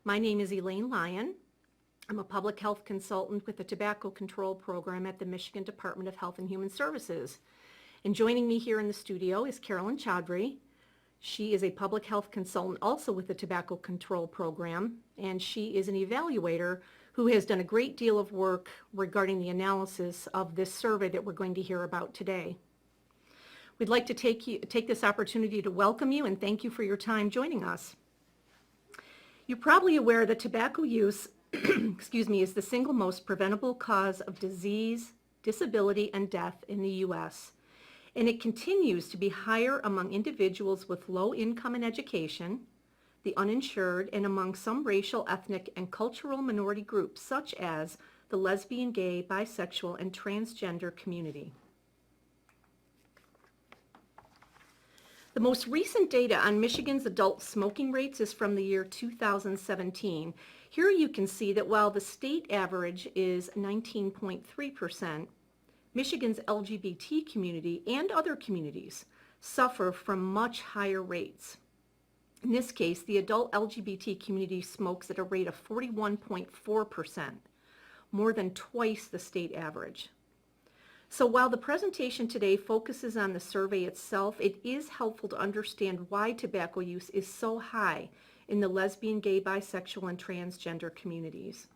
My name is Elaine Lyon. I'm a public health consultant with the Tobacco Control Program at the Michigan Department of Health and Human Services. And joining me here in the studio is Carolyn Chaudhary. She is a public health consultant also with the Tobacco Control Program, and she is an evaluator who has done a great deal of work regarding the analysis of this survey that we're going to hear about today. We'd like to take this opportunity to welcome you and thank you for your time joining us. You're probably aware that tobacco use is the single most preventable cause of disease, disability, and death in the U.S. And it continues to be higher among individuals with low income and education, the uninsured, and among some racial, ethnic, and cultural minority groups such as the lesbian, gay, bisexual, and transgender community. The most recent data on Michigan's adult smoking rates is from the year 2017. Here you can see that while the state average is 19.3%, Michigan's LGBT community and other communities suffer from much higher rates. In this case, the adult LGBT community smokes at a rate of 41.4%, more than twice the state average. So while the presentation today focuses on the survey itself, it is helpful to understand why tobacco use is so high in the lesbian, gay, bisexual, and transgender communities.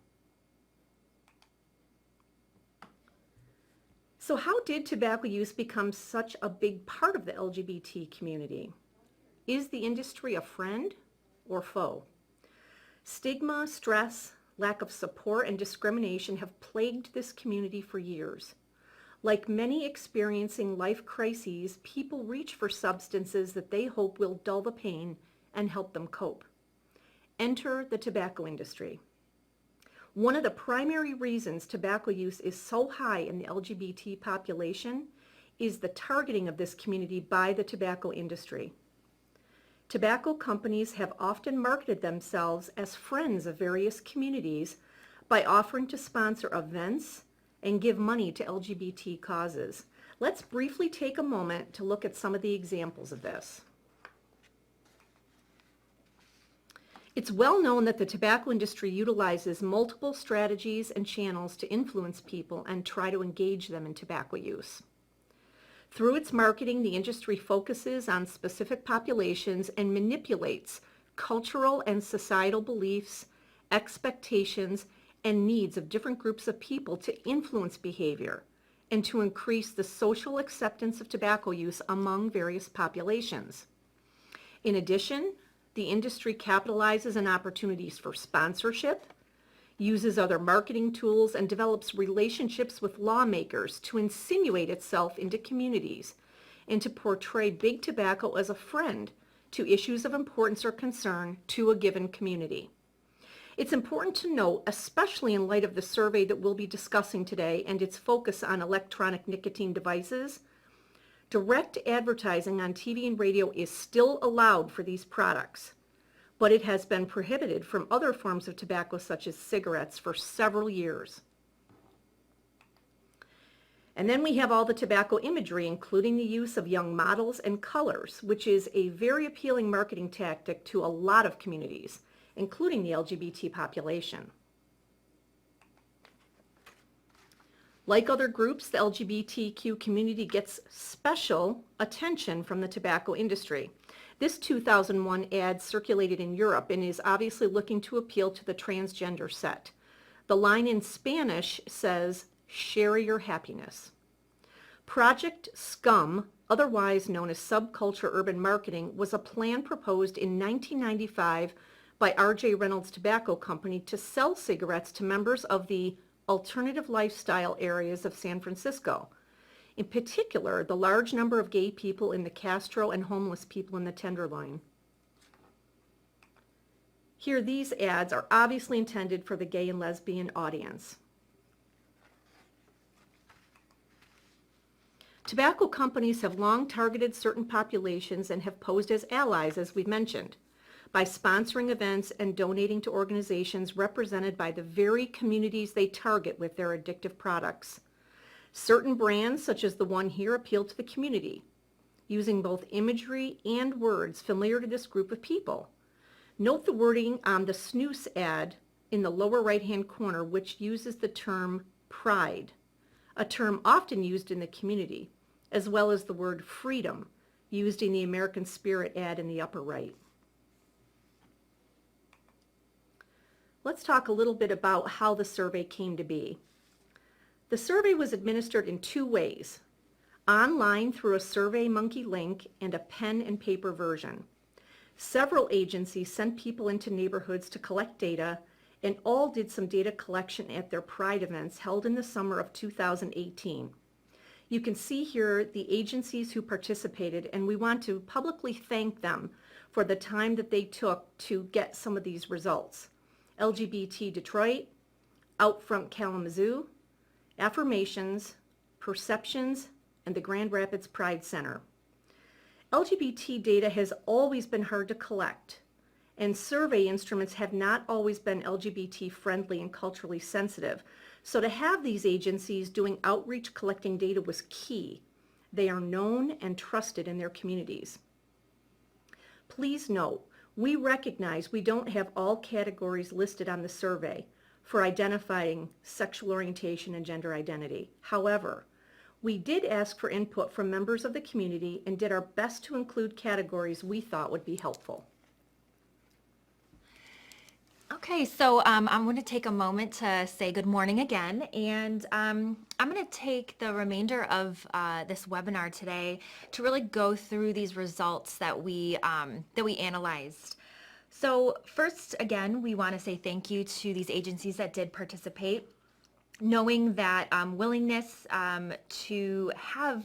So how did tobacco use become such a big part of the LGBT community? Is the industry a friend or foe? Stigma, stress, lack of support, and discrimination have plagued this community for years. Like many experiencing life crises, people reach for substances that they hope will dull the pain and help them cope. Enter the tobacco industry. One of the primary reasons tobacco use is so high in the LGBT population is the targeting of this community by the tobacco industry. Tobacco companies have often marketed themselves as friends of various communities by offering to sponsor events and give money to LGBT causes. Let's briefly take a moment to look at some of the examples of this. It's well known that the tobacco industry utilizes multiple strategies and channels to influence people and try to engage them in tobacco use. Through its marketing, the industry focuses on specific populations and manipulates cultural and societal beliefs, expectations, and needs of different groups of people to influence behavior and to increase the social acceptance of tobacco use among various populations. In addition, the industry capitalizes on opportunities for sponsorship, uses other marketing tools, and develops relationships with lawmakers to insinuate itself into communities and to portray big tobacco as a friend to issues of importance or concern to a given community. It's important to note, especially in light of the survey that we'll be discussing today and its focus on electronic nicotine devices, direct advertising on TV and radio is still allowed for these products, but it has been prohibited from other forms of tobacco such as cigarettes for several years. And then we have all the tobacco imagery, including the use of young models and colors, which is a very appealing marketing tactic to a lot of communities, including the LGBT population. Like other groups, the LGBTQ community gets special attention from the tobacco industry. This 2001 ad circulated in Europe and is obviously looking to appeal to the transgender set. The line in Spanish says, "Share your happiness." Project SCUM, otherwise known as Subculture Urban Marketing, was a plan proposed in 1995 by R.J. Reynolds Tobacco Company to sell cigarettes to members of the alternative lifestyle areas of San Francisco. In particular, the large number of gay people in the Castro and homeless people in the Tenderloin. Here, these ads are obviously intended for the gay and lesbian audience. Tobacco companies have long targeted certain populations and have posed as allies, as we've mentioned, by sponsoring events and donating to organizations represented by the very communities they target with their addictive products. Certain brands, such as the one here, appeal to the community, using both imagery and words familiar to this group of people. Note the wording on the snooze ad in the lower right-hand corner, which uses the term pride, a term often used in the community, as well as the word freedom, used in the American Spirit ad in the upper right. Let's talk a little bit about how the survey came to be. The survey was administered in two ways: online through a SurveyMonkey link and a pen and paper version. Several agencies sent people into neighborhoods to collect data, and all did some data collection at their Pride events held in the summer of 2018. You can see here the agencies who participated, and we want to publicly thank them for the time that they took to get some of these results. LGBT Detroit, Outfront Kalamazoo, Affirmations, Perceptions, and the Grand Rapids Pride Center. LGBT data has always been hard to collect, and survey instruments have not always been LGBT friendly and culturally sensitive. So to have these agencies doing outreach collecting data was key. They are known and trusted in their communities. Please note, we recognize we don't have all categories listed on the survey for identifying sexual orientation and gender identity. However, we did ask for input from members of the community and did our best to include categories we thought would be helpful. Okay, so I'm going to take a moment to say good morning again, and I'm going to take the remainder of this webinar today to really go through these results that we analyzed. So first, again, we want to say thank you to these agencies that did participate. Knowing that willingness to have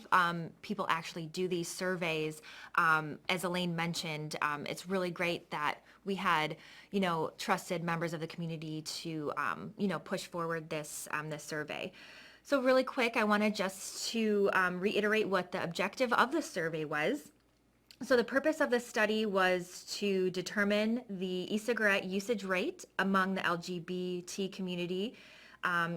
people actually do these surveys, as Elaine mentioned, it's really great that we had, trusted members of the community to, push forward this survey. So really quick, I want to reiterate what the objective of the survey was. So the purpose of the study was to determine the e-cigarette usage rate among the LGBT community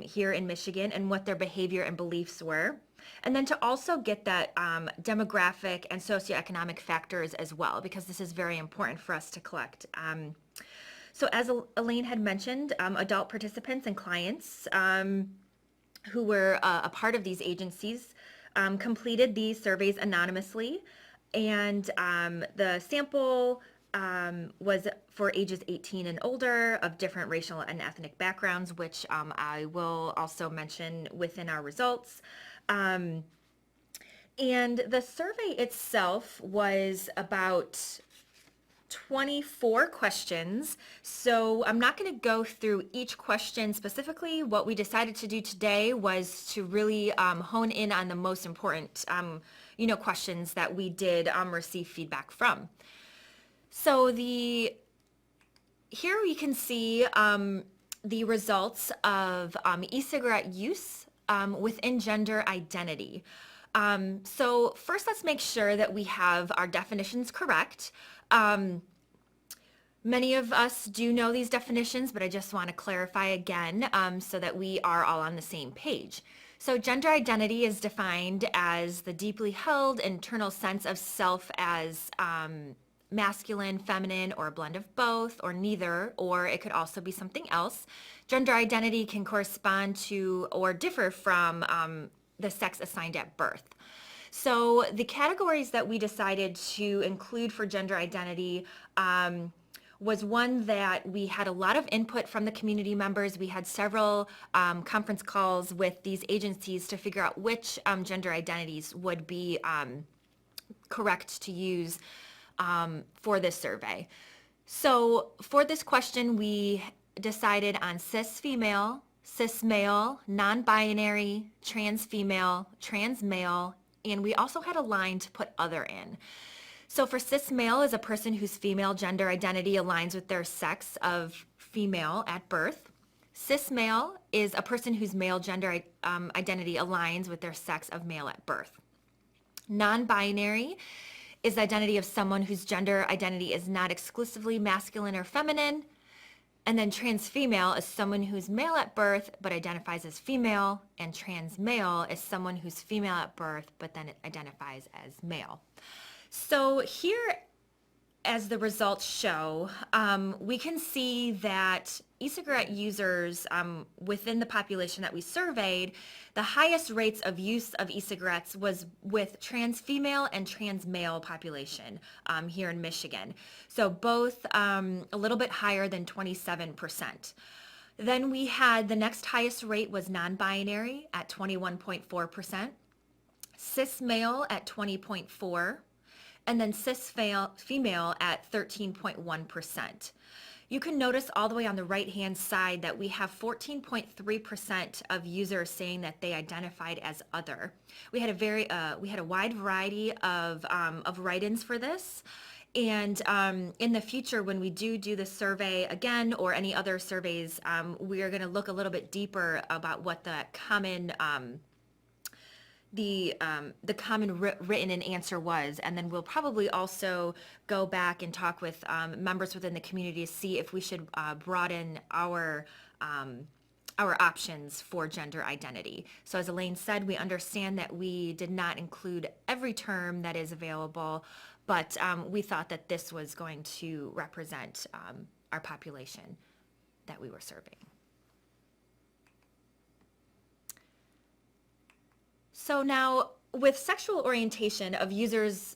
here in Michigan and what their behavior and beliefs were. And then to also get that demographic and socioeconomic factors as well, because this is very important for us to collect. So as Elaine had mentioned, adult participants and clients who were a part of these agencies completed these surveys anonymously. And the sample was for ages 18 and older of different racial and ethnic backgrounds, which I will also mention within our results. And the survey itself was about 24 questions. So I'm not going to go through each question specifically. What we decided to do today was to really hone in on the most important, questions that we did receive feedback from. So here you can see the results of e-cigarette use within gender identity. So first, let's make sure that we have our definitions correct. Many of us do know these definitions, but I just want to clarify again so that we are all on the same page. So gender identity is defined as the deeply held internal sense of self as masculine, feminine, or a blend of both, or neither, or it could also be something else. Gender identity can correspond to or differ from the sex assigned at birth. So the categories that we decided to include for gender identity was one that we had a lot of input from the community members. We had several conference calls with these agencies to figure out which gender identities would be correct to use for this survey. So for this question, we decided on cis female, cis male, non-binary, trans female, trans male, and we also had a line to put other in. So for cis male is a person whose female gender identity aligns with their sex of female at birth. Cis male is a person whose male gender identity aligns with their sex of male at birth. Non-binary is the identity of someone whose gender identity is not exclusively masculine or feminine. And then trans female is someone who's male at birth but identifies as female, and trans male is someone who's female at birth but then identifies as male. So here as the results show, we can see that e-cigarette users within the population that we surveyed, the highest rates of use of e-cigarettes was with trans female and trans male population here in Michigan. So both a little bit higher than 27%. Then we had the next highest rate was non-binary at 21.4%, cis male at 20.4%, and then cis female at 13.1%. You can notice all the way on the right-hand side that we have 14.3% of users saying that they identified as other. We had a wide variety of write-ins for this. And in the future, when we do the survey again or any other surveys, we are going to look a little bit deeper about what the common written in answer was, and then we'll probably also go back and talk with members within the community to see if we should broaden our options for gender identity. So as Elaine said, we understand that we did not include every term that is available, but we thought that this was going to represent our population that we were serving. So now, with sexual orientation of users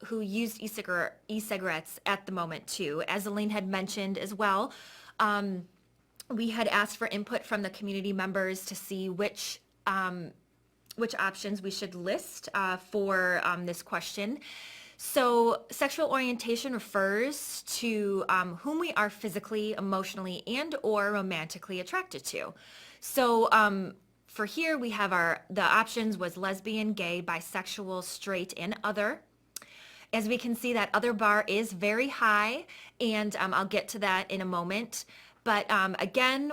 who used e-cigarettes at the moment too, as Elaine had mentioned as well, we had asked for input from the community members to see which options we should list for this question. So sexual orientation refers to whom we are physically, emotionally, and or romantically attracted to. So for here, we have the options was lesbian, gay, bisexual, straight, and other. As we can see, that other bar is very high, and I'll get to that in a moment. But again,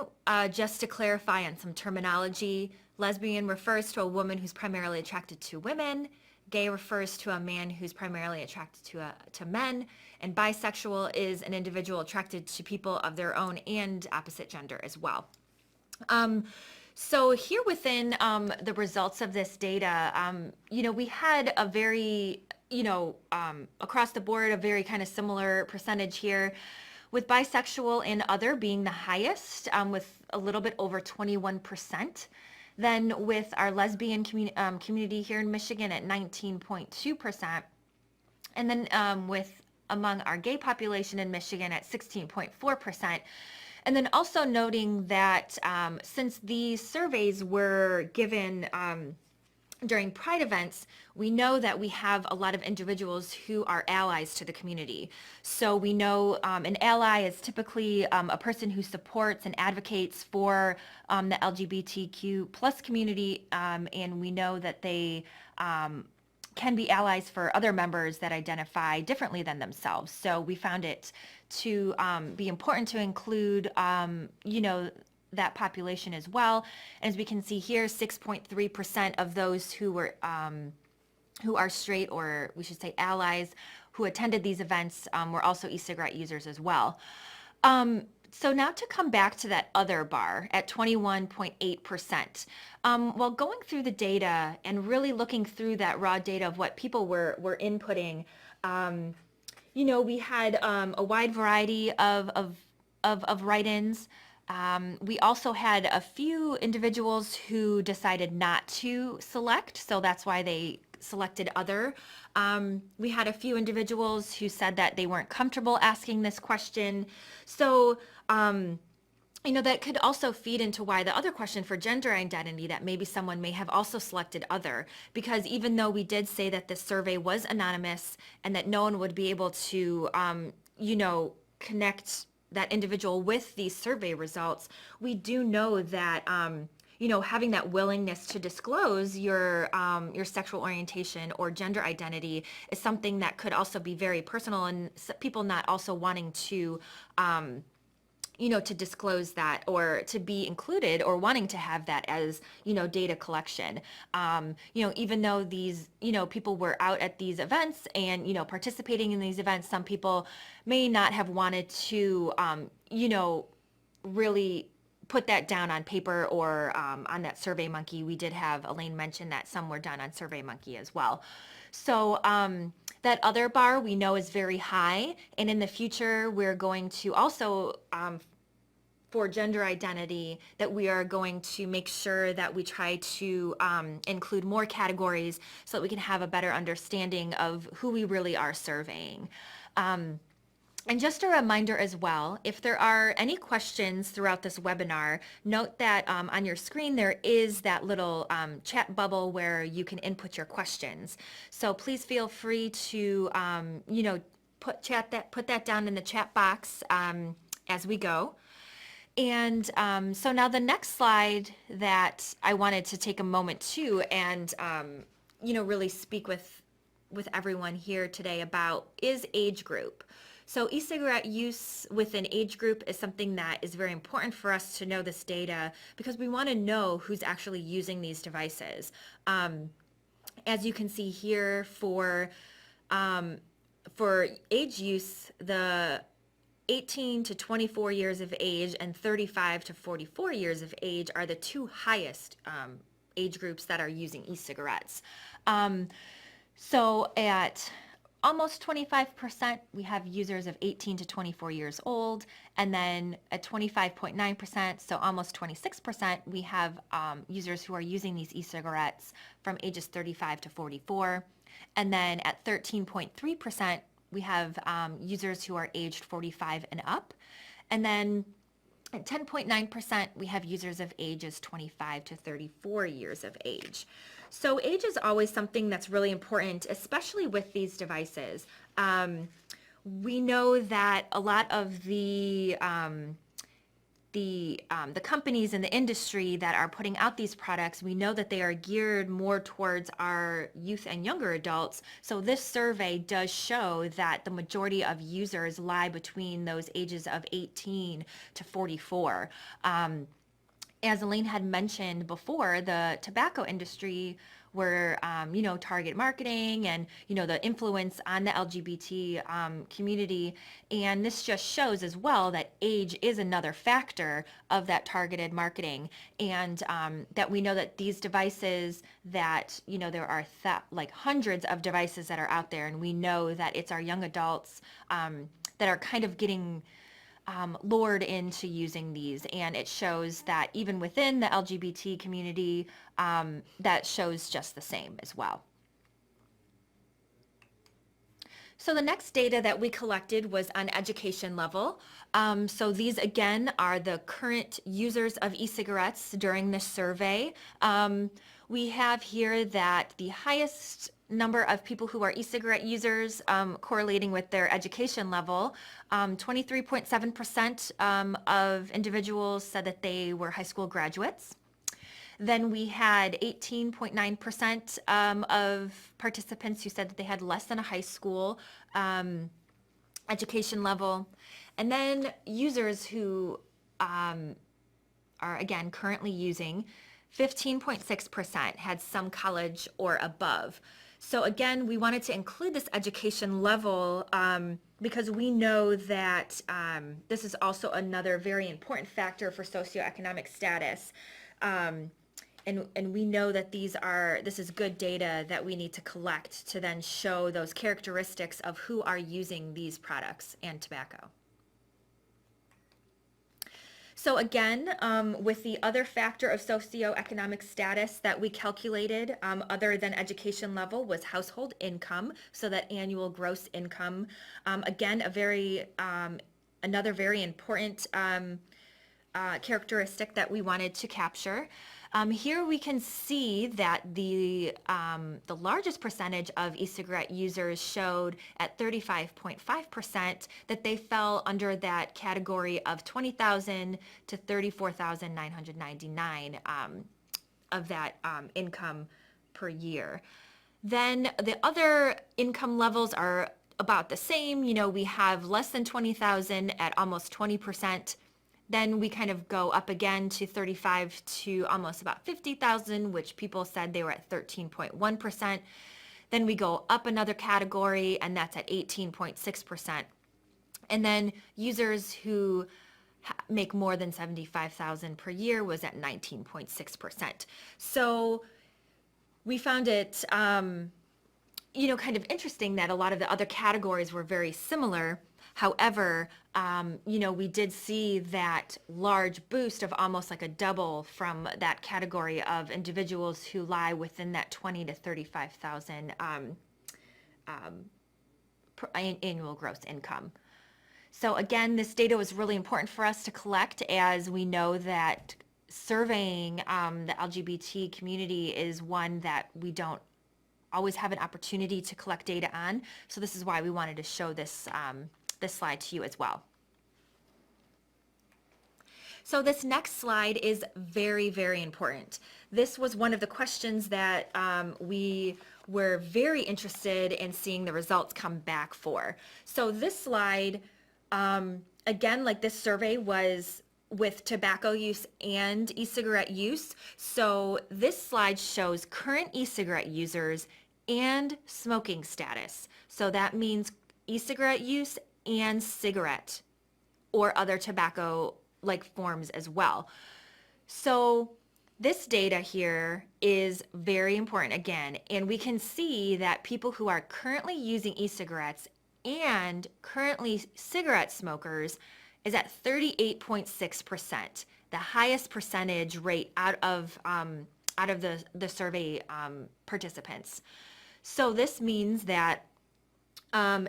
just to clarify on some terminology, lesbian refers to a woman who's primarily attracted to women. Gay refers to a man who's primarily attracted to men. And bisexual is an individual attracted to people of their own and opposite gender as well. So here within the results of this data, we had a very, across the board, a very kind of similar percentage here, with bisexual and other being the highest, with a little bit over 21%. Then with our lesbian community here in Michigan at 19.2%. And then with among our gay population in Michigan at 16.4%. And then also noting that since these surveys were given during Pride events, we know that we have a lot of individuals who are allies to the community. So we know an ally is typically a person who supports and advocates for the LGBTQ plus community, and we know that they can be allies for other members that identify differently than themselves. So we found it to be important to include, that population as well. And as we can see here, 6.3% of those who are straight, or we should say allies, who attended these events were also e-cigarette users as well. So now to come back to that other bar at 21.8%. While going through the data and really looking through that raw data of what people were inputting, we had a wide variety of write-ins. We also had a few individuals who decided not to select, so that's why they selected other. We had a few individuals who said that they weren't comfortable asking this question. So, that could also feed into why the other question for gender identity, that maybe someone may have also selected other, because even though we did say that this survey was anonymous and that no one would be able to, connect that individual with these survey results, we do know that, having that willingness to disclose your sexual orientation or gender identity is something that could also be very personal, and people not also wanting to, to disclose that or to be included or wanting to have that as, data collection. Even though these, people were out at these events and, participating in these events, some people may not have wanted to, really put that down on paper or on that SurveyMonkey. We did have Elaine mention that some were done on SurveyMonkey as well. So That other bar we know is very high, and in the future we're going to also for gender identity, that we are going to make sure that we try to include more categories so that we can have a better understanding of who we really are surveying. And just a reminder as well, if there are any questions throughout this webinar, note that on your screen there is that little chat bubble where you can input your questions. So please feel free to, put that down in the chat box as we go. And so now the next slide that I wanted to take a moment to and, really speak with everyone here today about is age group. So e-cigarette use within age group is something that is very important for us to know this data because we want to know who's actually using these devices. As you can see here for age use, the 18 to 24 years of age and 35 to 44 years of age are the two highest age groups that are using e-cigarettes. So at almost 25%, we have users of 18 to 24 years old. And then at 25.9%, so almost 26%, we have users who are using these e-cigarettes from ages 35 to 44. And then at 13.3%, we have users who are aged 45 and up. And then at 10.9%, we have users of ages 25 to 34 years of age. So age is always something that's really important, especially with these devices. We know that a lot of the companies in the industry that are putting out these products, we know that they are geared more towards our youth and younger adults. So this survey does show that the majority of users lie between those ages of 18 to 44. As Elaine had mentioned before, the tobacco industry were, target marketing and, the influence on the LGBT community. And this just shows as well that age is another factor of that targeted marketing. And that we know that these devices that, there are hundreds of devices that are out there. And we know that it's our young adults that are kind of getting lured into using these, and it shows that even within the LGBT community, that shows just the same as well. So the next data that we collected was on education level. So these again are the current users of e-cigarettes during this survey. We have here that the highest number of people who are e-cigarette users correlating with their education level, 23.7% of individuals said that they were high school graduates. Then we had 18.9% of participants who said that they had less than a high school education level. And then users who are, again, currently using, 15.6% had some college or above. So again, we wanted to include this education level because we know that this is also another very important factor for socioeconomic status. And we know that this is good data that we need to collect to then show those characteristics of who are using these products and tobacco. So again, with the other factor of socioeconomic status that we calculated, other than education level, was household income, so that annual gross income. Again, another very important characteristic that we wanted to capture. Here we can see that the largest percentage of e-cigarette users showed at 35.5% that they fell under that category of 20,000 to 34,999 of that income per year. Then the other income levels are about the same. We have less than 20,000 at almost 20%. Then we kind of go up again to 35 to almost about 50,000, which people said they were at 13.1%. Then we go up another category, and that's at 18.6%. And then users who make more than 75,000 per year was at 19.6%. So we found it kind of interesting that a lot of the other categories were very similar. However, we did see that large boost of almost like a double from that category of individuals who lie within that 20 to 35,000 annual gross income. So again, this data was really important for us to collect, as we know that surveying the LGBT community is one that we don't always have an opportunity to collect data on. So this is why we wanted to show this, this slide to you as well. So this next slide is very, very important. This was one of the questions that we were very interested in seeing the results come back for. So this slide, again, like this survey was with tobacco use and e-cigarette use. So this slide shows current e-cigarette users and smoking status. So that means e-cigarette use and cigarette or other tobacco like forms as well. So this data here is very important again, and we can see that people who are currently using e-cigarettes and currently cigarette smokers is at 38.6%, the highest percentage rate out of the survey participants. So this means that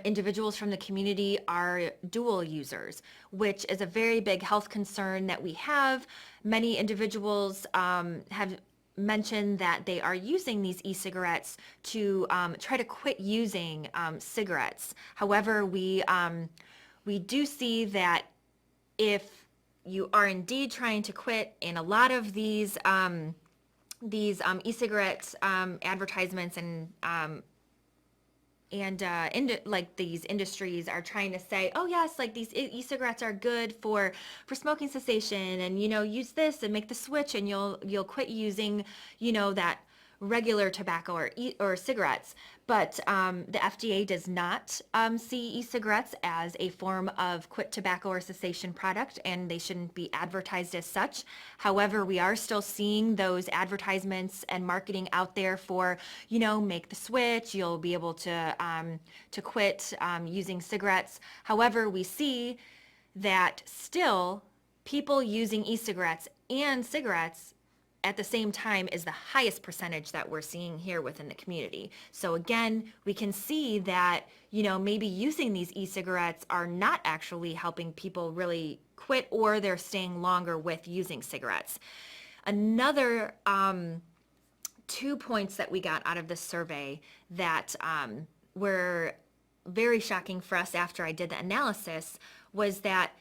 individuals from the community are dual users, which is a very big health concern that we have. Many individuals have mentioned that they are using these e-cigarettes to try to quit using cigarettes. However, we do see that if you are indeed trying to quit, and a lot of these e-cigarette advertisements and like these industries are trying to say, oh yes, like these e-cigarettes are good for smoking cessation, and use this and make the switch, and you'll quit using that regular tobacco or cigarettes. But the FDA does not see e-cigarettes as a form of quit tobacco or cessation product, and they shouldn't be advertised as such. However, we are still seeing those advertisements and marketing out there for, make the switch, you'll be able to quit using cigarettes. However, we see that still people using e-cigarettes and cigarettes at the same time is the highest percentage that we're seeing here within the community. So again, we can see that, maybe using these e-cigarettes are not actually helping people really quit, or they're staying longer with using cigarettes. Another 2 points that we got out of this survey that were very shocking for us after I did the analysis was that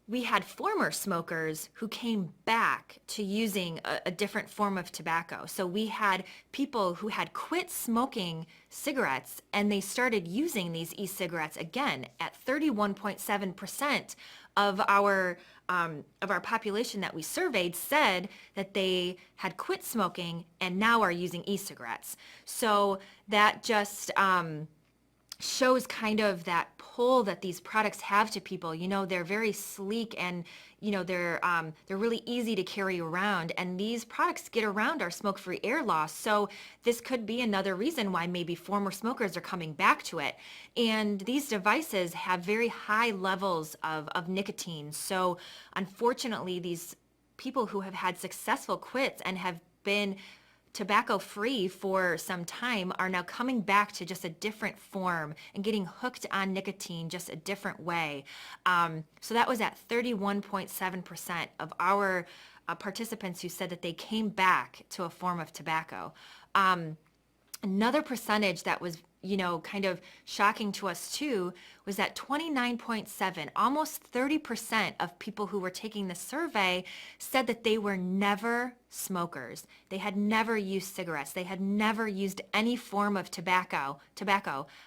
we had former smokers who came back to using a different form of tobacco. So we had people who had quit smoking cigarettes and they started using these e-cigarettes again. At 31.7% of our population that we surveyed said that they had quit smoking and now are using e-cigarettes. So that just shows kind of that pull that these products have to people. They're very sleek, and they're really easy to carry around, and these products get around our smoke-free air laws. So this could be another reason why maybe former smokers are coming back to it. And these devices have very high levels of nicotine. So unfortunately, these people who have had successful quits and have been tobacco free for some time are now coming back to just a different form and getting hooked on nicotine just a different way. So that was at 31.7% of our participants who said that they came back to a form of tobacco. Another percentage that was, kind of shocking to us too, was that 29.7, almost 30% of people who were taking the survey said that they were never smokers. They had never used cigarettes. They had never used any form of tobacco.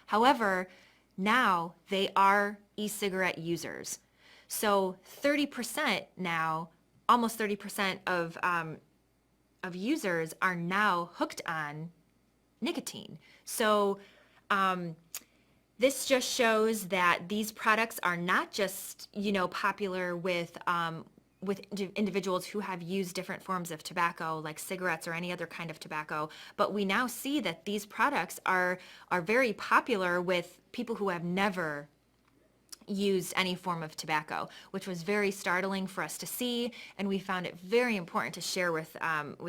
However, now they are e-cigarette users. So 30% now, almost 30% of users are now hooked on nicotine. So this just shows that these products are not just, popular with with individuals who have used different forms of tobacco, like cigarettes or any other kind of tobacco. But we now see that these products are very popular with people who have never used any form of tobacco, which was very startling for us to see, and we found it very important to share with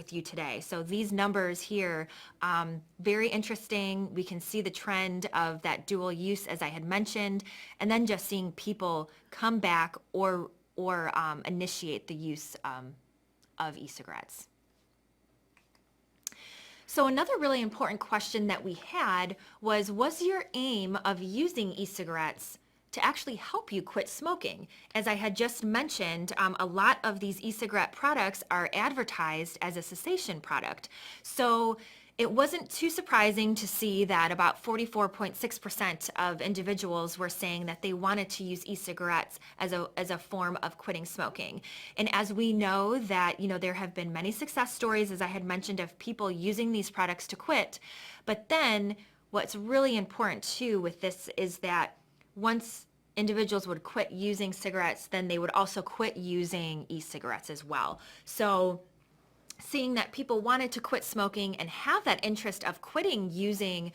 you today. So these numbers here, very interesting. We can see the trend of that dual use, as I had mentioned, and then just seeing people come back or initiate the use of e-cigarettes. So another really important question that we had was your aim of using e-cigarettes to actually help you quit smoking? As I had just mentioned, a lot of these e-cigarette products are advertised as a cessation product. So it wasn't too surprising to see that about 44.6% of individuals were saying that they wanted to use e-cigarettes as a form of quitting smoking. And as we know that, there have been many success stories, as I had mentioned, of people using these products to quit. But then what's really important too with this is that once individuals would quit using cigarettes, then they would also quit using e-cigarettes as well. So seeing that people wanted to quit smoking and have that interest of quitting using,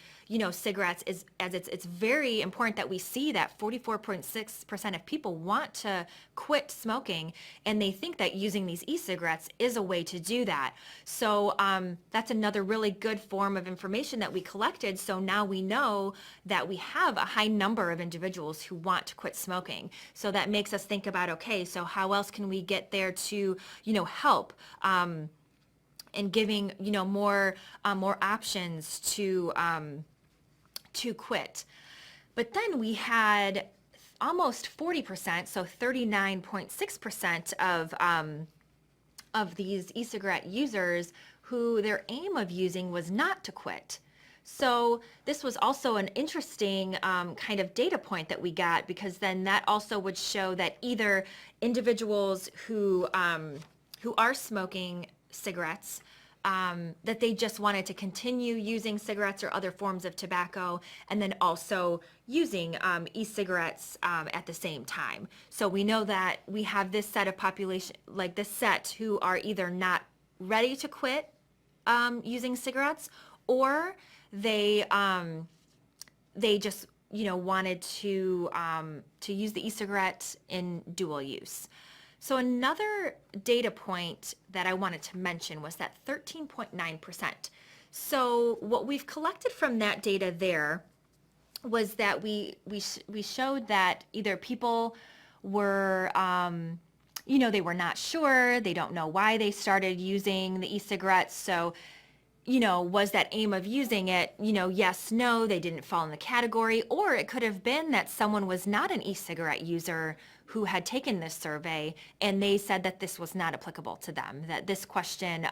cigarettes it's very important that we see that 44.6% of people want to quit smoking, and they think that using these e-cigarettes is a way to do that. So that's another really good form of information that we collected. So now we know that we have a high number of individuals who want to quit smoking. So that makes us think about, okay, so how else can we get there to, help? And giving more options to quit. But then we had almost 40%, so 39.6% of these e-cigarette users who their aim of using was not to quit. So this was also an interesting kind of data point that we got, because then that also would show that either individuals who are smoking cigarettes, that they just wanted to continue using cigarettes or other forms of tobacco, and then also using e-cigarettes at the same time. So we know that we have this set of population, like this set, who are either not ready to quit using cigarettes, or they just wanted to use the e-cigarette in dual use. So another data point that I wanted to mention was that 13.9%. So what we've collected from that data there was that we showed that either people were, they were not sure, they don't know why they started using the e-cigarettes. So, was that aim of using it, yes, no, they didn't fall in the category, or it could have been that someone was not an e-cigarette user who had taken this survey, and they said that this was not applicable to them, that this question,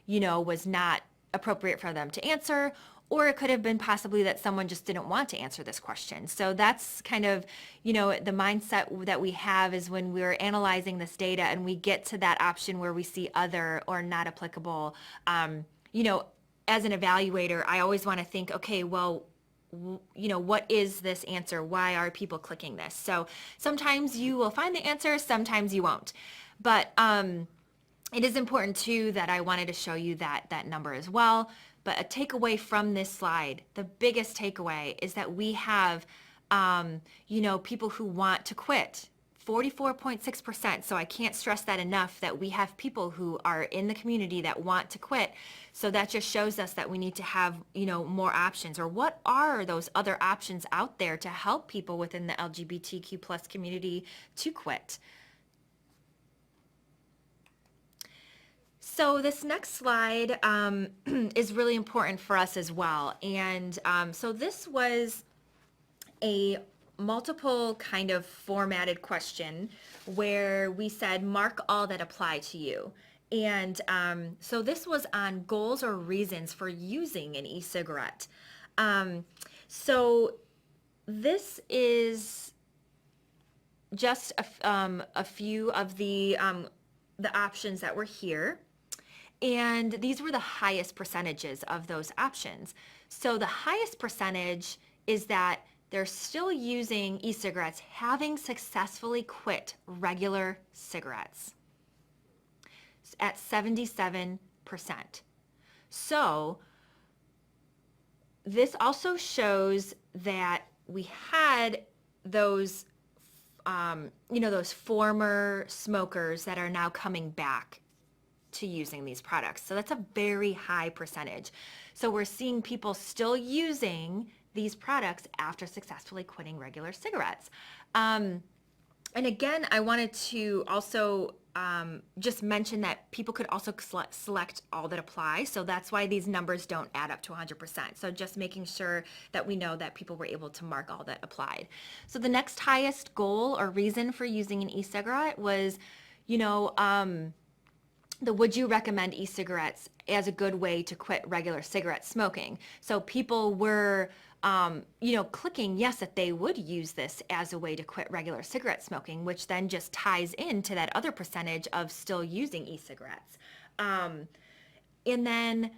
was not appropriate for them to answer, or it could have been possibly that someone just didn't want to answer this question. So that's kind of, the mindset that we have is when we're analyzing this data and we get to that option where we see other or not applicable, as an evaluator, I always want to think, okay, well, what is this answer? Why are people clicking this? So sometimes you will find the answer, sometimes you won't. But it is important too that I wanted to show you that number as well. But a takeaway from this slide, the biggest takeaway is that we have, people who want to quit. 44.6%. So I can't stress that enough, that we have people who are in the community that want to quit. So that just shows us that we need to have, more options, or what are those other options out there to help people within the LGBTQ plus community to quit. So this next slide is really important for us as well. And so this was a multiple kind of formatted question where we said, mark all that apply to you. And so this was on goals or reasons for using an e-cigarette. So this is just a few of the options that were here. And these were the highest percentages of those options. So the highest percentage is that they're still using e-cigarettes, having successfully quit regular cigarettes. at 77%. So this also shows that we had those, those former smokers that are now coming back to using these products. So that's a very high percentage. So we're seeing people still using these products after successfully quitting regular cigarettes. And again, I wanted to also just mention that people could also select all that apply. So that's why these numbers don't add up to 100%. So just making sure that we know that people were able to mark all that applied. So the next highest goal or reason for using an e-cigarette was, the would you recommend e-cigarettes as a good way to quit regular cigarette smoking? So people were, clicking yes that they would use this as a way to quit regular cigarette smoking, which then just ties into that other percentage of still using e-cigarettes. And then,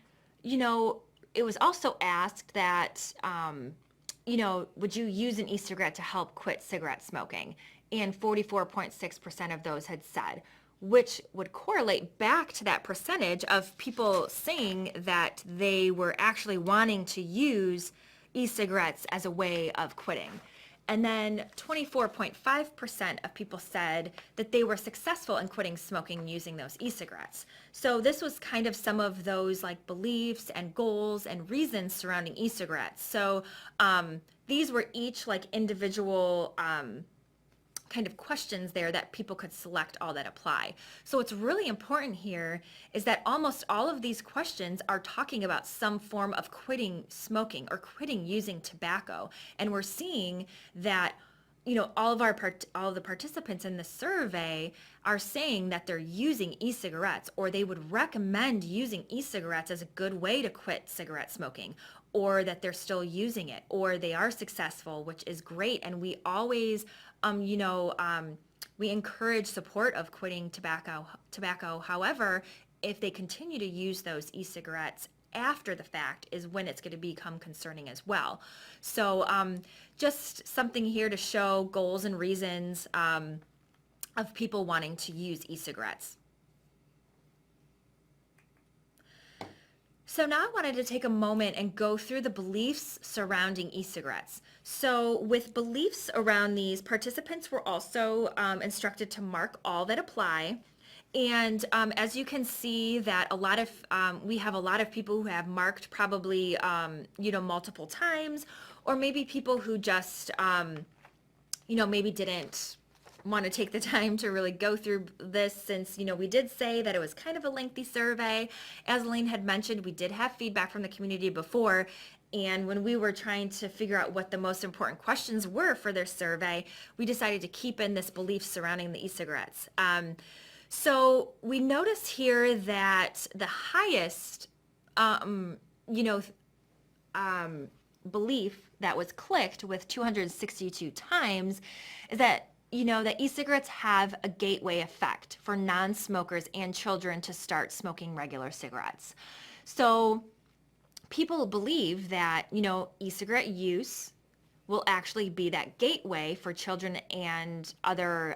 it was also asked that, would you use an e-cigarette to help quit cigarette smoking? And 44.6% of those had said, which would correlate back to that percentage of people saying that they were actually wanting to use e-cigarettes as a way of quitting. And then 24.5% of people said that they were successful in quitting smoking using those e-cigarettes. So this was kind of some of those like beliefs and goals and reasons surrounding e-cigarettes. So these were each like individual kind of questions there that people could select all that apply. So what's really important here is that almost all of these questions are talking about some form of quitting smoking or quitting using tobacco. And we're seeing that all of the participants in the survey are saying that they're using e-cigarettes, or they would recommend using e-cigarettes as a good way to quit cigarette smoking, or that they're still using it, or they are successful, which is great. And we always, we encourage support of quitting tobacco. However, if they continue to use those e-cigarettes after the fact is when it's going to become concerning as well. So just something here to show goals and reasons of people wanting to use e-cigarettes. So now I wanted to take a moment and go through the beliefs surrounding e-cigarettes. So with beliefs around these, participants were also instructed to mark all that apply. And as you can see that we have a lot of people who have marked probably, multiple times, or maybe people who just, maybe didn't want to take the time to really go through this, since, we did say that it was kind of a lengthy survey. As Elaine had mentioned, we did have feedback from the community before. And when we were trying to figure out what the most important questions were for their survey, we decided to keep in this belief surrounding the e-cigarettes. So we notice here that the highest, belief that was clicked with 262 times is that, that e-cigarettes have a gateway effect for non-smokers and children to start smoking regular cigarettes. So people believe that, e-cigarette use will actually be that gateway for children and other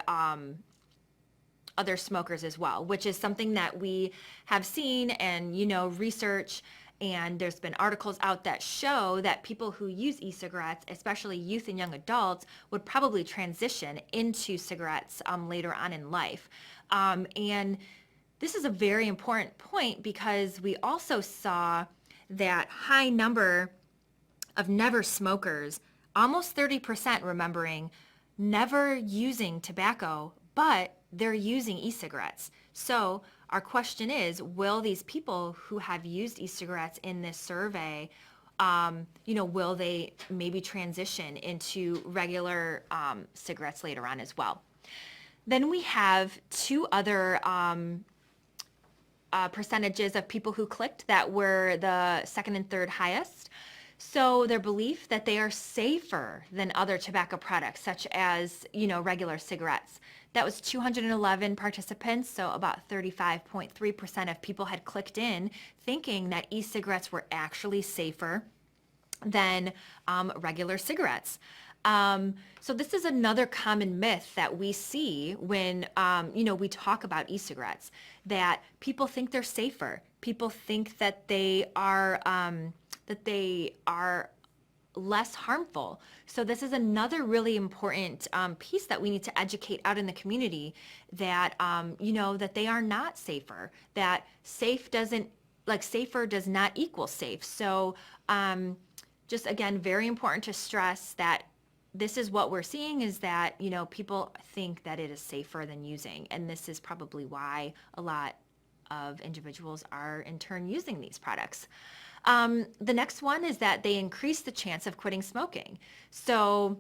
smokers as well, which is something that we have seen and, research, and there's been articles out that show that people who use e-cigarettes, especially youth and young adults, would probably transition into cigarettes later on in life. And this is a very important point because we also saw that high number of never smokers, almost 30% remembering never using tobacco, but they're using e-cigarettes. So our question is, will these people who have used e-cigarettes in this survey, will they maybe transition into regular cigarettes later on as well? Then we have two other percentages of people who clicked that were the second and third highest. So their belief that they are safer than other tobacco products, such as, regular cigarettes. That was 211 participants, so about 35.3% of people had clicked in thinking that e-cigarettes were actually safer than regular cigarettes. So this is another common myth that we see when, we talk about e-cigarettes, that people think they're safer. People think that they are less harmful. So this is another really important piece that we need to educate out in the community, that, that they are not safer, that safer does not equal safe. So just again, very important to stress that this is what we're seeing, is that, people think that it is safer than using. And this is probably why a lot of individuals are in turn using these products. The next one is that they increase the chance of quitting smoking. So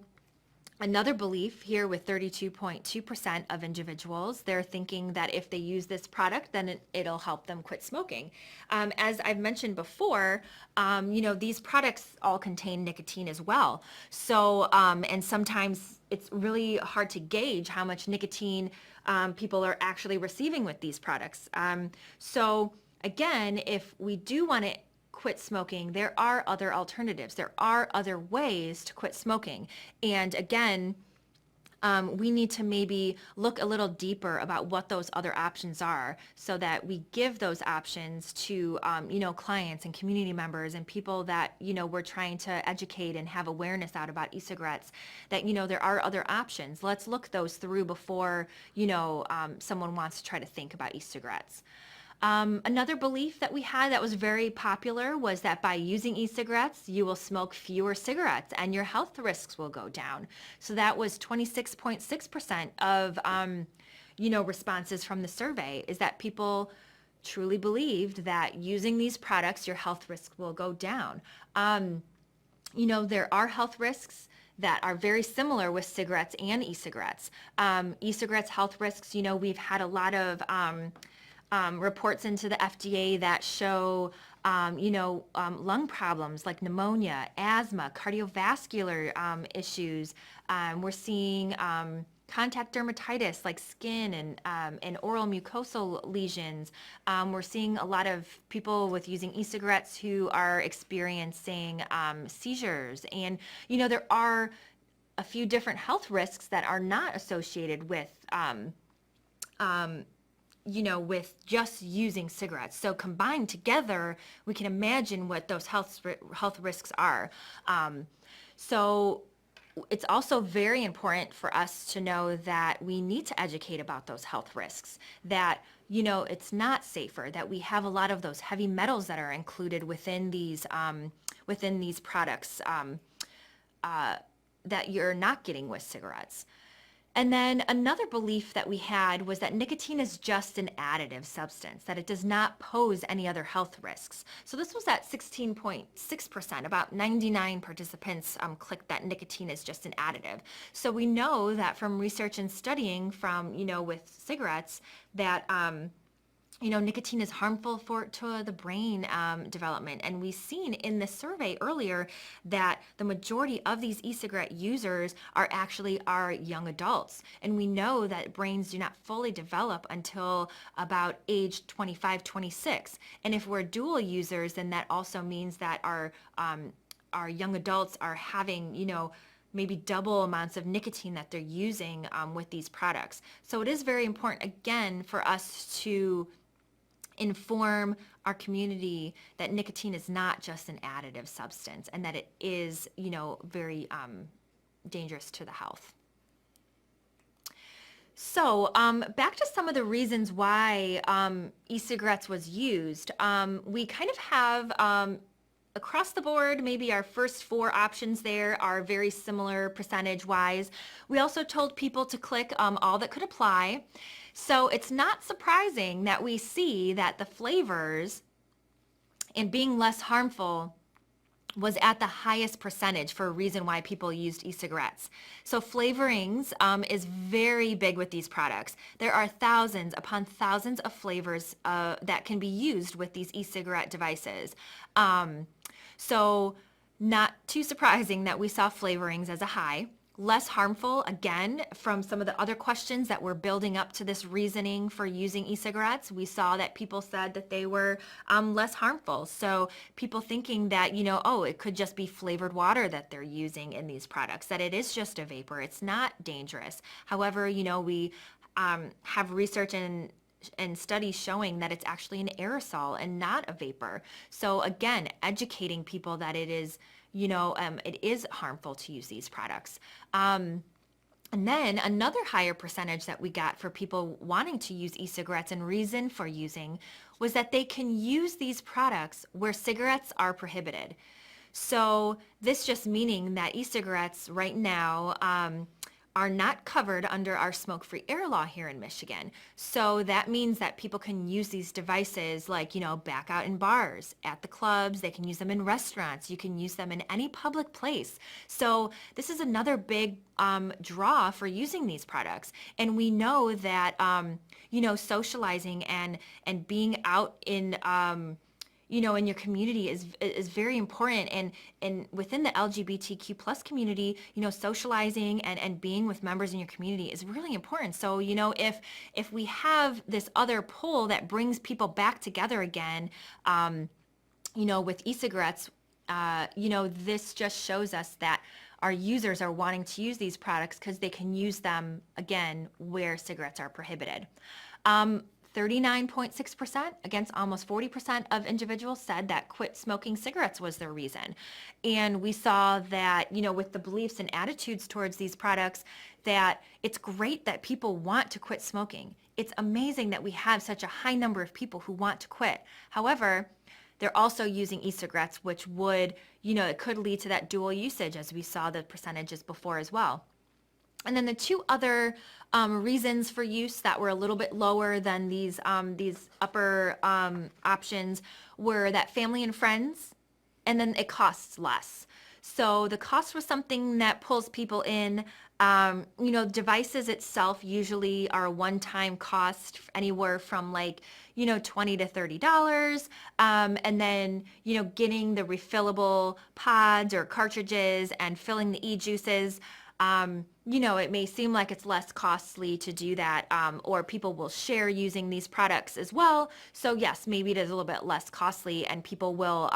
another belief here with 32.2% of individuals, they're thinking that if they use this product, then it'll help them quit smoking. As I've mentioned before, these products all contain nicotine as well. So, and sometimes it's really hard to gauge how much nicotine people are actually receiving with these products. So again, if we do want to quit smoking, there are other alternatives. There are other ways to quit smoking. And again, we need to maybe look a little deeper about what those other options are, so that we give those options to, clients and community members and people that, we're trying to educate and have awareness out about e-cigarettes, that, there are other options. Let's look those through before, someone wants to try to think about e-cigarettes. Another belief that we had that was very popular was that by using e-cigarettes, you will smoke fewer cigarettes and your health risks will go down. So that was 26.6% of, responses from the survey, is that people truly believed that using these products, your health risks will go down. There are health risks that are very similar with cigarettes and e-cigarettes. E-cigarettes health risks, we've had a lot of reports into the FDA that show, lung problems like pneumonia, asthma, cardiovascular issues. We're seeing contact dermatitis like skin and oral mucosal lesions. We're seeing a lot of people with using e-cigarettes who are experiencing seizures. And, there are a few different health risks that are not associated with with just using cigarettes. So combined together, we can imagine what those health risks are. So it's also very important for us to know that we need to educate about those health risks, that, it's not safer, that we have a lot of those heavy metals that are included within these products that you're not getting with cigarettes. And then another belief that we had was that nicotine is just an additive substance, that it does not pose any other health risks. So this was at 16.6%. About 99 participants clicked that nicotine is just an additive. So we know that from research and studying from, with cigarettes, that nicotine is harmful to the brain development. And we've seen in this survey earlier that the majority of these e-cigarette users are actually our young adults. And we know that brains do not fully develop until about age 25, 26. And if we're dual users, then that also means that our young adults are having, maybe double amounts of nicotine that they're using with these products. So it is very important, again, for us to inform our community that nicotine is not just an additive substance, and that it is, very dangerous to the health. So back to some of the reasons why e-cigarettes was used. We kind of have across the board, maybe our first four options there are very similar percentage-wise. We also told people to click all that could apply. So it's not surprising that we see that the flavors and being less harmful was at the highest percentage for a reason why people used e-cigarettes. So flavorings is very big with these products. There are thousands upon thousands of flavors that can be used with these e-cigarette devices. So not too surprising that we saw flavorings as a high. less harmful, again, from some of the other questions that were building up to this reasoning for using e-cigarettes. We saw that people said that they were less harmful. So people thinking that, oh, it could just be flavored water that they're using in these products, that it is just a vapor. It's not dangerous. However, we have research and studies showing that it's actually an aerosol and not a vapor. So again, educating people that it is it is harmful to use these products. And then another higher percentage that we got for people wanting to use e-cigarettes and reason for using was that they can use these products where cigarettes are prohibited. So this just meaning that e-cigarettes right now are not covered under our smoke-free air law here in Michigan. So that means that people can use these devices like, back out in bars, at the clubs, they can use them in restaurants, you can use them in any public place. So this is another big draw for using these products. And we know that, socializing and being out in in your community is very important. And within the LGBTQ plus community, socializing and being with members in your community is really important. So, if we have this other pull that brings people back together again, with e-cigarettes, this just shows us that our users are wanting to use these products because they can use them, again, where cigarettes are prohibited. 39.6% against almost 40% of individuals said that quit smoking cigarettes was their reason. And we saw that, with the beliefs and attitudes towards these products, that it's great that people want to quit smoking. It's amazing that we have such a high number of people who want to quit. However, they're also using e-cigarettes, which would, it could lead to that dual usage, as we saw the percentages before as well. And then the two other reasons for use that were a little bit lower than these upper options were that family and friends, and then it costs less. So the cost was something that pulls people in. Devices itself usually are a one-time cost anywhere from $20 to $30. And then, getting the refillable pods or cartridges and filling the e-juices, it may seem like it's less costly to do that, or people will share using these products as well. So yes, maybe it is a little bit less costly and people will,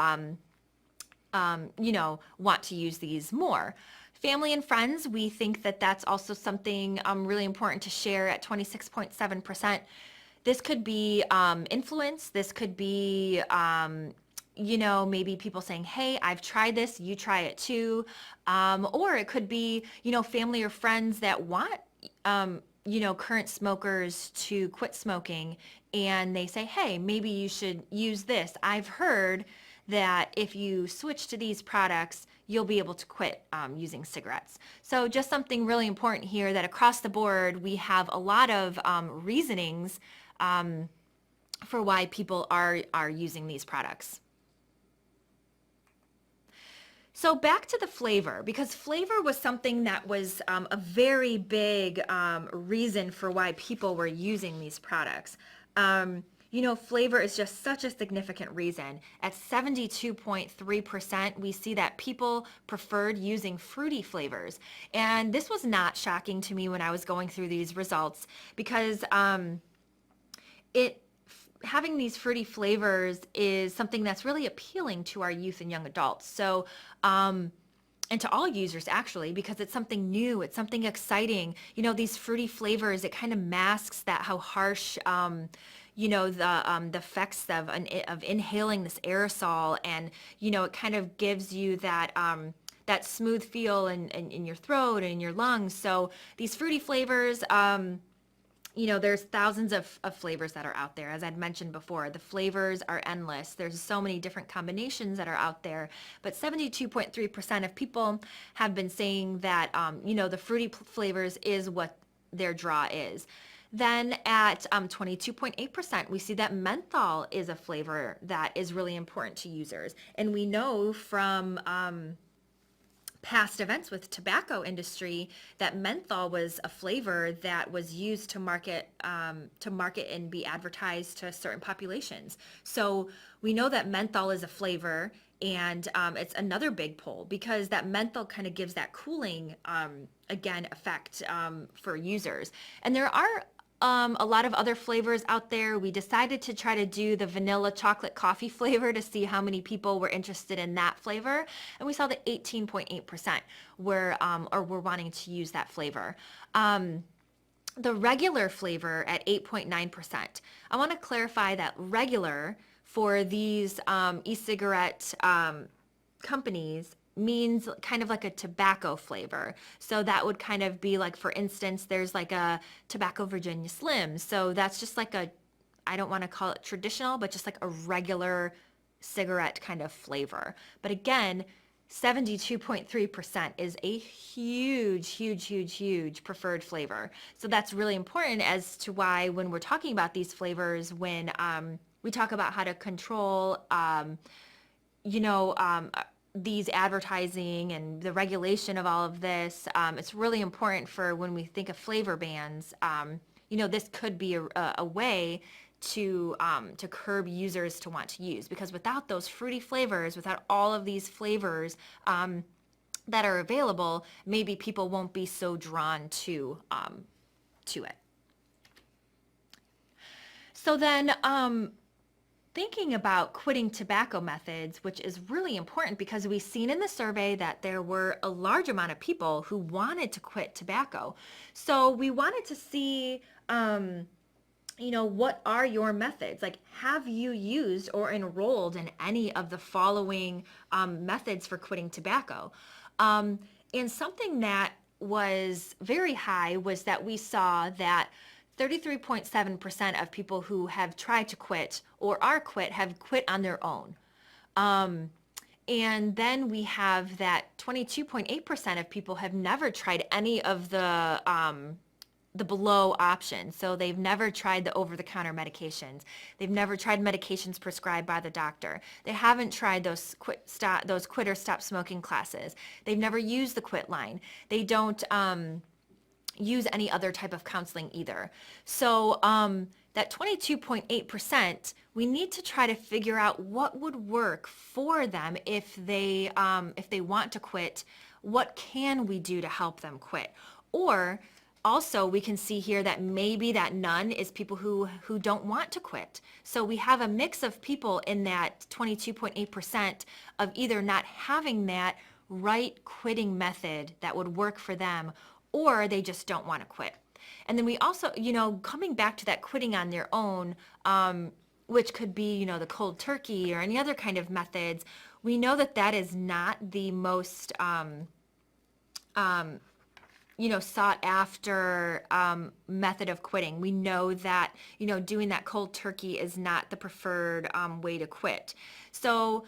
want to use these more. Family and friends, we think that that's also something really important to share at 26.7%. This could be influence. This could be maybe people saying, hey, I've tried this, you try it too. Or it could be, family or friends that want, current smokers to quit smoking, and they say, hey, maybe you should use this. I've heard that if you switch to these products, you'll be able to quit using cigarettes. So just something really important here, that across the board, we have a lot of reasonings for why people are using these products. So back to the flavor, because flavor was something that was a very big reason for why people were using these products. Flavor is just such a significant reason. At 72.3%, we see that people preferred using fruity flavors. And this was not shocking to me when I was going through these results, because having these fruity flavors is something that's really appealing to our youth and young adults. So, and to all users actually, because it's something new, it's something exciting. These fruity flavors, it kind of masks how harsh, the effects of inhaling this aerosol, and it kind of gives you that smooth feel in your throat and in your lungs. So these fruity flavors, there's thousands of flavors that are out there. As I'd mentioned before, the flavors are endless. There's so many different combinations that are out there. But 72.3% of people have been saying that, the fruity flavors is what their draw is. Then at 22.8%, we see that menthol is a flavor that is really important to users. And we know from past events with tobacco industry that menthol was a flavor that was used to market and be advertised to certain populations. So we know that menthol is a flavor, and it's another big pull because that menthol kind of gives that cooling again effect for users. And there are a lot of other flavors out there. We decided to try to do the vanilla chocolate coffee flavor to see how many people were interested in that flavor. And we saw that 18.8% were wanting to use that flavor. The regular flavor at 8.9%. I want to clarify that regular for these e-cigarette companies means kind of like a tobacco flavor. So that would kind of be like, for instance, there's like a tobacco Virginia Slim. So that's just like I don't want to call it traditional, but just like a regular cigarette kind of flavor. But again, 72.3% is a huge, huge, huge, huge preferred flavor. So that's really important as to why when we're talking about these flavors, when we talk about how to control, these advertising and the regulation of all of this, it's really important for when we think of flavor bans. This could be a way to curb users to want to use, because without those fruity flavors, without all of these flavors that are available, maybe people won't be so drawn to it. So then, thinking about quitting tobacco methods, which is really important because we've seen in the survey that there were a large amount of people who wanted to quit tobacco. So we wanted to see, what are your methods? Like, have you used or enrolled in any of the following methods for quitting tobacco? And something that was very high was that we saw that 33.7% of people who have tried to quit or are quit have quit on their own. And then we have that 22.8% of people have never tried any of the below options. So they've never tried the over-the-counter medications. They've never tried medications prescribed by the doctor. They haven't tried those quit or stop smoking classes. They've never used the quit line. They don't use any other type of counseling either. So that 22.8%, we need to try to figure out what would work for them if they want to quit. What can we do to help them quit? Or also, we can see here that maybe that none is people who don't want to quit. So we have a mix of people in that 22.8% of either not having that right quitting method that would work for them, or they just don't want to quit. And then we also, coming back to that quitting on their own, which could be, the cold turkey or any other kind of methods, we know that that is not the most, sought after method of quitting. We know that, doing that cold turkey is not the preferred way to quit. So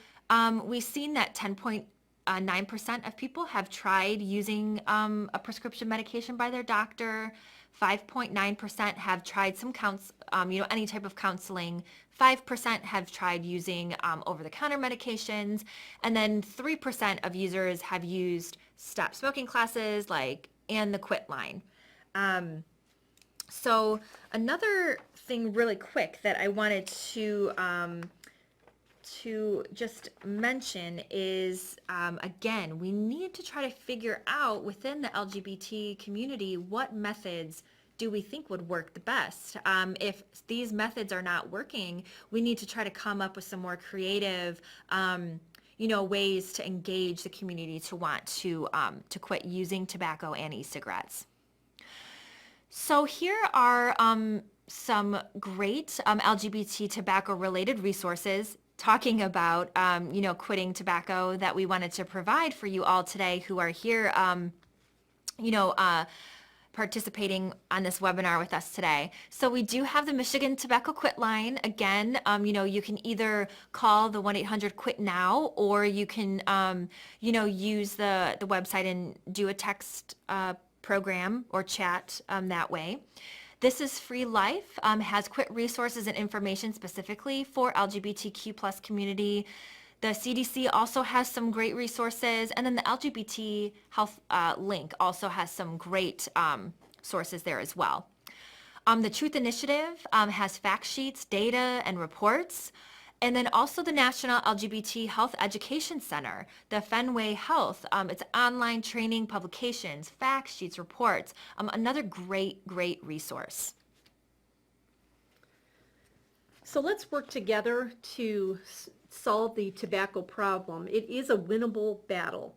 we've seen that 9% of people have tried using a prescription medication by their doctor. 5.9% have tried some any type of counseling. 5% have tried using over-the-counter medications. And then 3% of users have used stop smoking classes and the quit line. So another thing really quick that I wanted to just mention is, again, we need to try to figure out within the LGBT community what methods do we think would work the best. If these methods are not working, we need to try to come up with some more creative, ways to engage the community to want to quit using tobacco and e-cigarettes. So here are some great LGBT tobacco-related resources talking about, quitting tobacco that we wanted to provide for you all today who are here, participating on this webinar with us today. So we do have the Michigan Tobacco Quit Line. Again, you can either call the 1-800-QUIT-NOW, or you can, use the website and do a text program or chat that way. This is Free Life, has quit resources and information specifically for LGBTQ+ community. The CDC also has some great resources, and then the LGBT health link also has some great sources there as well. The Truth Initiative has fact sheets, data, and reports. And then also the National LGBT Health Education Center, the Fenway Health. It's online training, publications, fact sheets, reports. Another great resource. So let's work together to solve the tobacco problem. It is a winnable battle.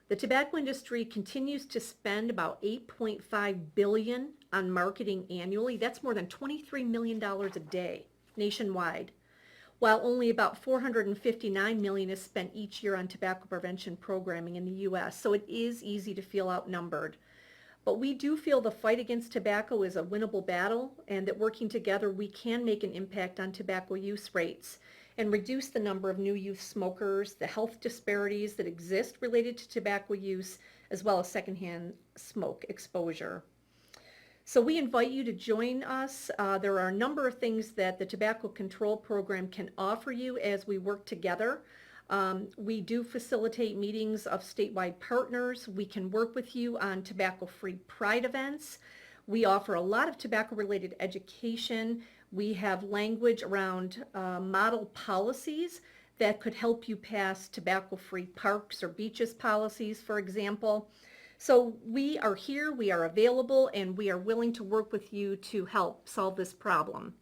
The tobacco industry continues to spend about $8.5 billion on marketing annually. That's more than $23 million a day nationwide, while only about $459 million is spent each year on tobacco prevention programming in the U.S. So it is easy to feel outnumbered. But we do feel the fight against tobacco is a winnable battle, and that working together we can make an impact on tobacco use rates and reduce the number of new youth smokers, the health disparities that exist related to tobacco use, as well as secondhand smoke exposure. So we invite you to join us. There are a number of things that the Tobacco Control Program can offer you as we work together. We do facilitate meetings of statewide partners. We can work with you on tobacco-free pride events. We offer a lot of tobacco-related education. We have language around model policies that could help you pass tobacco-free parks or beaches policies, for example. So we are here, we are available, and we are willing to work with you to help solve this problem.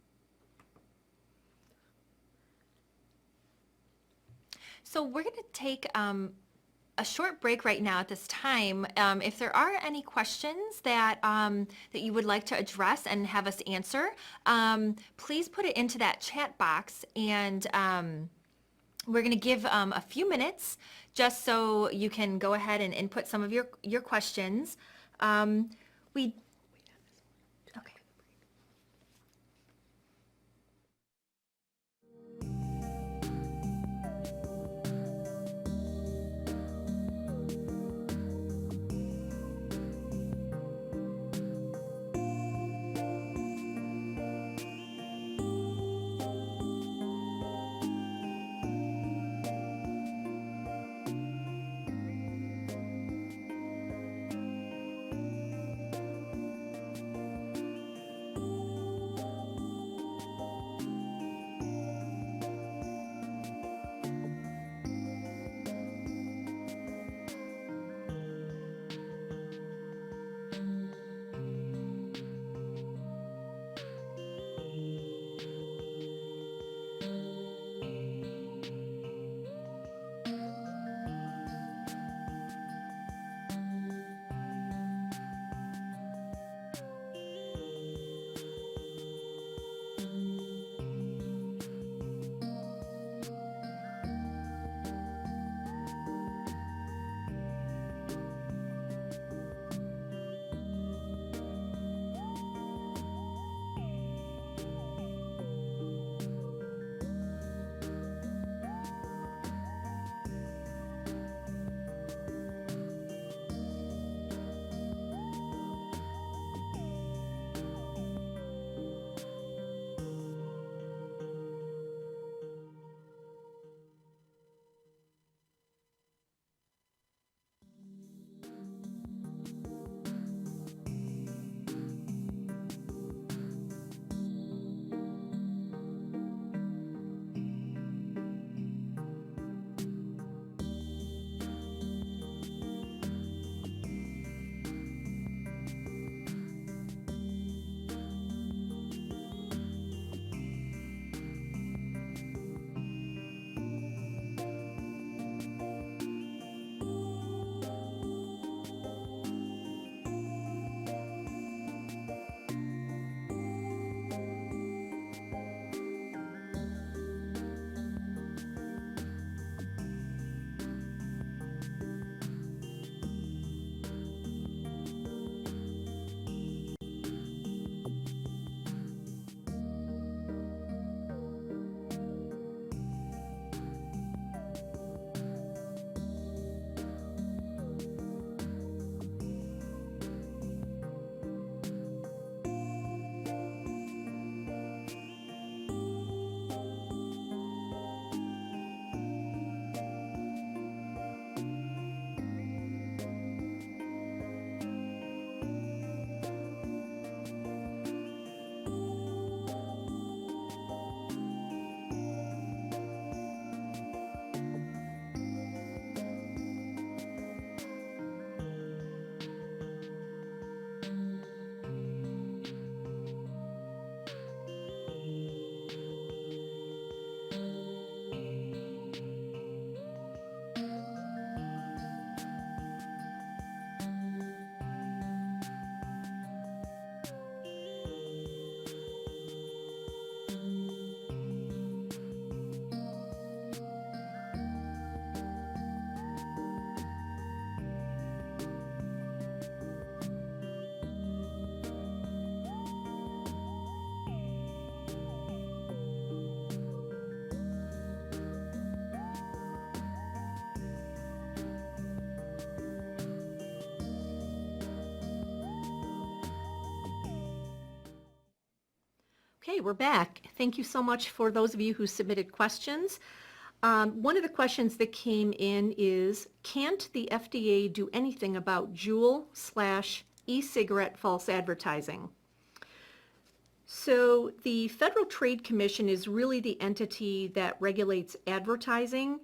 So we're going to take a short break right now at this time. If there are any questions that that you would like to address and have us answer, please put it into that chat box, and we're going to give a few minutes just so you can go ahead and input some of your questions. Okay. Okay, we're back. Thank you so much for those of you who submitted questions. One of the questions that came in is, can't the FDA do anything about Juul/e-cigarette false advertising? So the Federal Trade Commission is really the entity that regulates advertising.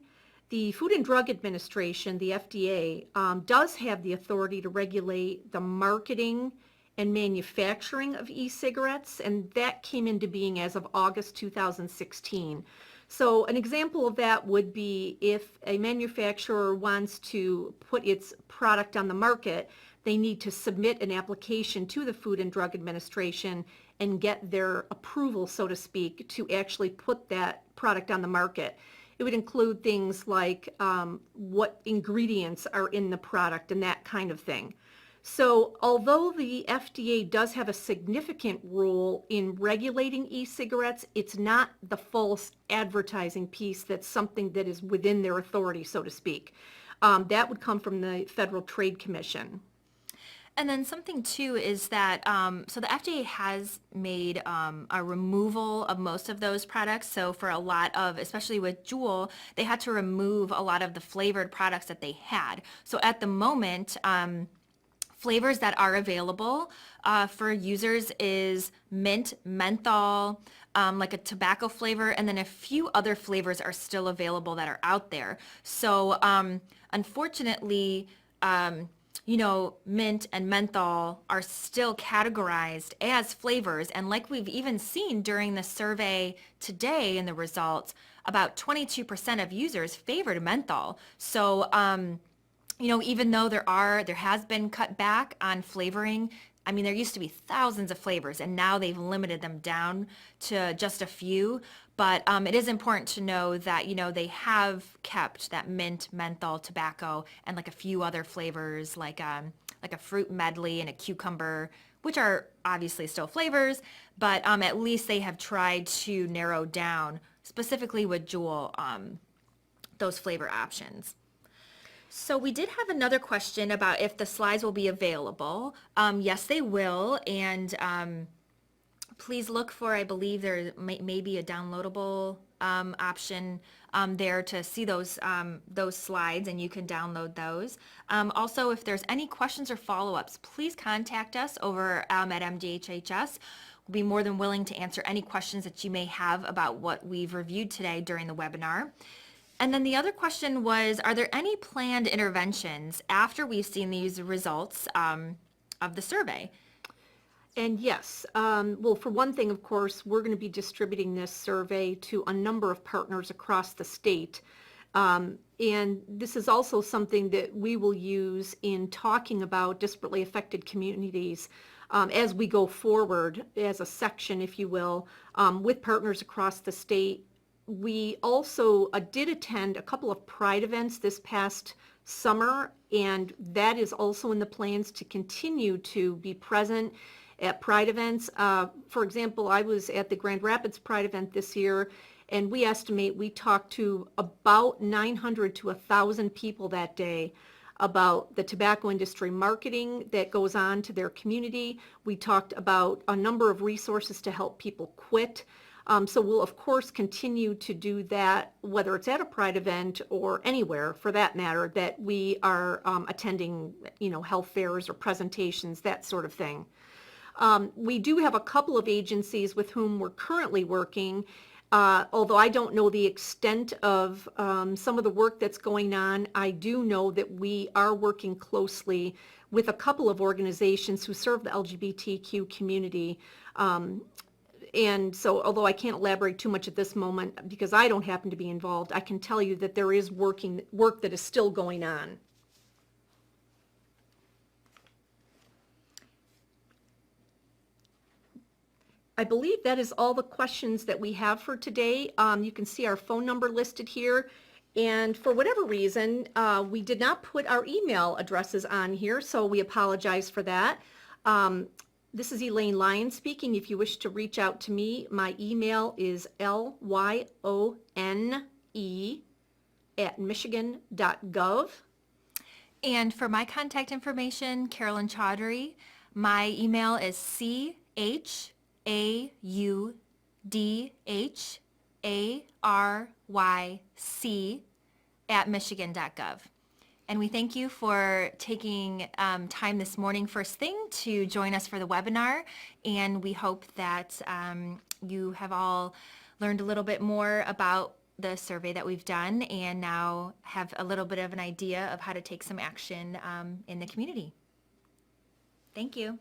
The Food and Drug Administration, the FDA, does have the authority to regulate the marketing and manufacturing of e-cigarettes, and that came into being as of August 2016. So an example of that would be if a manufacturer wants to put its product on the market, they need to submit an application to the Food and Drug Administration and get their approval, so to speak, to actually put that product on the market. It would include things like what ingredients are in the product and that kind of thing. So although the FDA does have a significant role in regulating e-cigarettes, it's not the false advertising piece that's something that is within their authority, so to speak. That would come from the Federal Trade Commission. And then something too is that, so the FDA has made a removal of most of those products. So for a lot of, especially with Juul, they had to remove a lot of the flavored products that they had. So at the moment, flavors that are available for users is mint, menthol, like a tobacco flavor, and then a few other flavors are still available that are out there. So unfortunately, mint and menthol are still categorized as flavors. And like we've even seen during the survey today in the results, about 22% of users favored menthol. So, even though there has been cut back on flavoring, I mean, there used to be thousands of flavors, and now they've limited them down to just a few. But it is important to know that, they have kept that mint, menthol, tobacco, and like a few other flavors, like a fruit medley and a cucumber, which are obviously still flavors, but at least they have tried to narrow down, specifically with Juul, those flavor options. So we did have another question about if the slides will be available. Yes, they will. And please look for, I believe there may be a downloadable option there to see those slides, and you can download those. Also, if there's any questions or follow-ups, please contact us over at MDHHS. We'll be more than willing to answer any questions that you may have about what we've reviewed today during the webinar. And then the other question was, are there any planned interventions after we've seen these results of the survey? And yes, well, for one thing, of course, we're going to be distributing this survey to a number of partners across the state. And this is also something that we will use in talking about disparately affected communities as we go forward as a section, if you will, with partners across the state. We also did attend a couple of Pride events this past summer, and that is also in the plans to continue to be present at Pride events. For example, I was at the Grand Rapids Pride event this year, and we estimate we talked to about 900 to 1,000 people that day about the tobacco industry marketing that goes on to their community. We talked about a number of resources to help people quit. So we'll, of course, continue to do that, whether it's at a Pride event or anywhere, for that matter, that we are attending, health fairs or presentations, that sort of thing. We do have a couple of agencies with whom we're currently working, although I don't know the extent of some of the work that's going on. I do know that we are working closely with a couple of organizations who serve the LGBTQ community. And so, although I can't elaborate too much at this moment because I don't happen to be involved, I can tell you that there is work that is still going on. I believe that is all the questions that we have for today. You can see our phone number listed here. And for whatever reason, we did not put our email addresses on here, so we apologize for that. This is Elaine Lyon speaking. If you wish to reach out to me, my email is lyone@michigan.gov. And for my contact information, Carolyn Chaudhary, my email is CHAUDHRY MDHHARYC@michigan.gov. And we thank you for taking time this morning first thing to join us for the webinar. And we hope that you have all learned a little bit more about the survey that we've done and now have a little bit of an idea of how to take some action in the community. Thank you.